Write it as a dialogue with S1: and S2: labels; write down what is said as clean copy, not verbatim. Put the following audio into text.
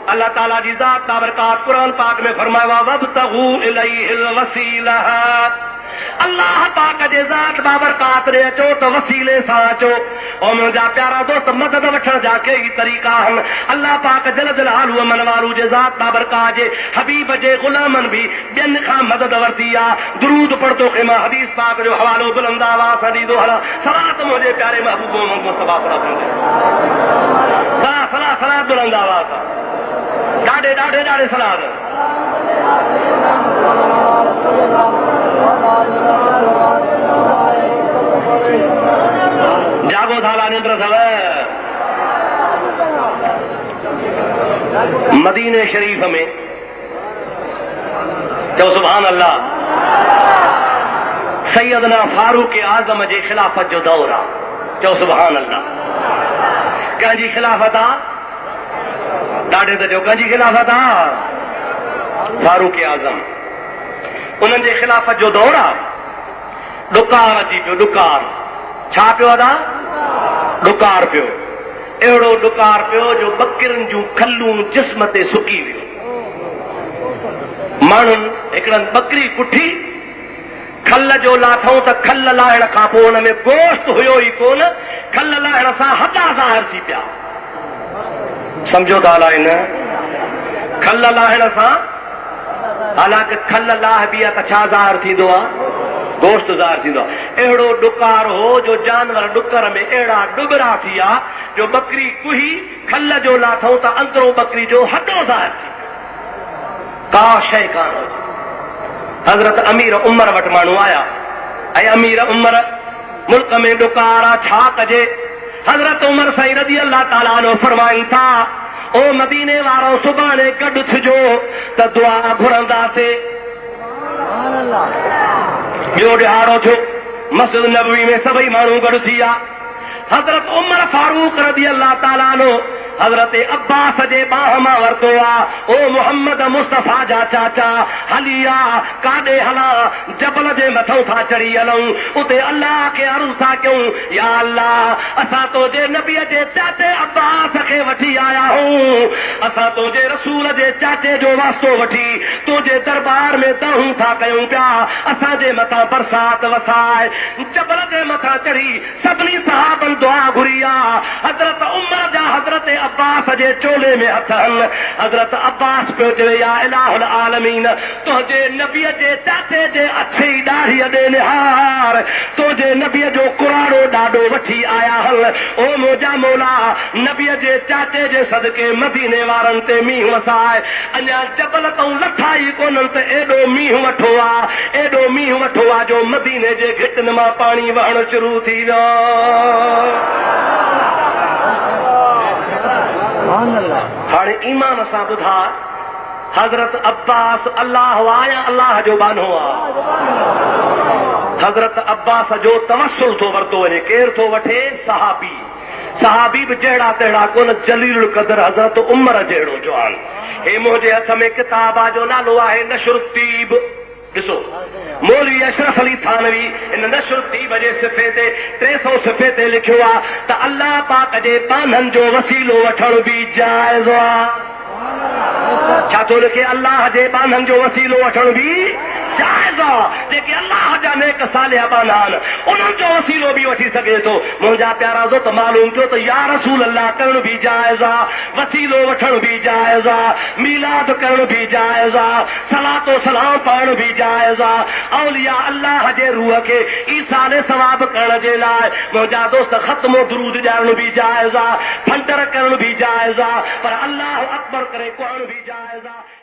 S1: अल्लाह ताला जी ज़ात बाबरकात कुरान पाक में फरमाया वब्तगू इलैहिल वसीला। अल्लाह पाक जे ज़ात बाबरकात रे अचो तो वसीले सां अचो। और मुंहिंजा प्यारा दोस्त मदद वठण जा कई तरीक़ा आहिनि। अल्लाह पाक जल जलालु मनवारू जे ज़ात बाबरकात जे हबीब जे गुलामनि भी ॿियनि खां मदद वरिती आहे। दुरूद पढ़तो खे मां हदीस पाक जो हवालो बुलंद आवाज़ सां ॾींदो हलां। सलात मुंहिंजे प्यारे महबूब मुस्तफा सलात बुलंद आवाज़ सां ॾाढे ॾाढे ॾाढे सलाद। जागो थाला निंद्र अथव। मदीने शरीफ में चओ सुभान अल्लाह सैयदना फारूक आज़म जे खिलाफत जो दौर आहे। चओ सुभान अल्लाह। कंहिंजी खिलाफत आहे? ॾाढे त चओ कंहिंजी खिलाफत आहे? फारूक आज़म। उन्हनि जे खिलाफत जो दौर आहे। ॾुकार अची पियो। ॾुकार छा पियो अदा? ॾुकार पियो। अहिड़ो ॾुकार पियो जो बकरियुनि जूं खलूं जिस्म ते सुकी वियूं। माण्हुनि हिकिड़नि बकरी कुठी खल जो लाथऊं त खल लाहिण खां पोइ हुन में गोश्त हुयो ई कोन। खल लाहिण सां हॾा ज़ाहिर थी पिया। सम्झो था अलाए न? खल लाहिण सां हालांकि खल लाहिबी आहे त छा ज़ाहिर थींदो आहे? गोश्त ज़ाहिर थींदो आहे। अहिड़ो ॾुकार हो जो जानवर ॾुकर में अहिड़ा डुबरा थी विया जो बकरी कुही खल जो लाथऊं त अंदरो बकरी जो हॾो ज़ाहिर थी। का शइ कान हुई। हज़रत अमीर उमर वटि माण्हू आया ऐं अमीर उमर मुल्क में ॾुकार आहे छा कजे? हज़रत उमर साईं रज़ी अल्लाह ताला अन्हु फरमाइनि था ओ मदीने वारो सुभाणे गॾु थिजो त दुआ घुरंदासीं। ॿियो ॾिहाड़ो थियो मस्जिद नबवी में सभई माण्हू गॾु थी विया। हज़रत उमर फारूक रज़ी अल्लाह ताला अन्हु हज़रत अब्बास जे बाह मां वरितो आहे। ओ मोहम्मद मुस्तफा जा चाचा हलिया काॾे हलां? जबल जे मथां था चढ़ी हलूं। उते अल्लाह खे अर्ज़ था कयूं या अल्लाह असां तुंहिंजे नबीअ जे चाचे अब्बास खे वठी आया आहियूं। असां तुंहिंजे रसूल जे चाचे जो वास्तो वठी तुंहिंजे दरबार में दहूं था कयूं पिया। असांजे मथां बरसात वसाए। जबल जे मथां चढ़ी सभिनी सहाबनि दुआ घुरी आहे। हज़रत उमर जा हज़रत अब्बास जे चोले में हथ हल। हज़रत अब्बास पियो चवे या इलाहुल आलमीन तुंहिंजे नबीअ जे चाचे जे अछी ॾाढ़ीअ ॾे निहार। तुंहिंजे नबीअ जो कुराड़ो ॾाढो वठी आया हल। ओ मुंहिंजा मौला नबीअ जे चाचे जे सदके मदीने वारनि ते मींहुं वसाए। अञा जबल तूं लथा ई कोन्हनि त एॾो मींहुं वठो आहे। एॾो मींहुं वठो आहे जो मदीने जे घिटनि मां पाणी वहण शुरू थी वियो। हाणे ईमान सां ॿुधा हज़रत अब्बास अल्लाह आया अल्लाह जो बानो आहे। हज़रत अब्बास जो तवस्सुल थो वरितो वञे। केरु थो वठे? सहाबी। सहाबी बि जहिड़ा तहिड़ा कोन। जलील क़दर हज़रत उमर जहिड़ो जवान। हे मुंहिंजे हथ में किताब जो नालो आहे नशर तीब। ॾिसो मौलवी अशरफ अली थानवी इन नशर तीब जे सिफ़े ते 300 सिफ़े ते लिखियो आहे त अल्लाह पाक जे पाननि जो वसीलो वठण बि जाइज़ आहे। छा थो लिखे? अल्लाह जे पाननि जो वसीलो वठण बि जाइज़ आहे। जेके अल्लाह जा नेक सालिह बाना आहिनि उन्हनि जो वसीलो बि वठी सघे थो। मुंहिंजा प्यारा दोस्त मालूम थियो त या रसूल अल्लाह करण बि जाइज़ आहे। वसीलो वठण बि जाइज़ आहे। मीलाद करण बि जाइज़ आहे। सलातो सलाम पढ़ण बि जाइज़ आहे। औलिया अल्लाह जे रूह खे ईसाले सवाब करण जे लाइ मुंहिंजा दोस्त ख़त्मो दुरूद ॼाणण बि जाइज़ आहे। फंटर करण बि जाइज़ आहे। पर अल्लाह अकबर करे करण बि जाइज़ आहे।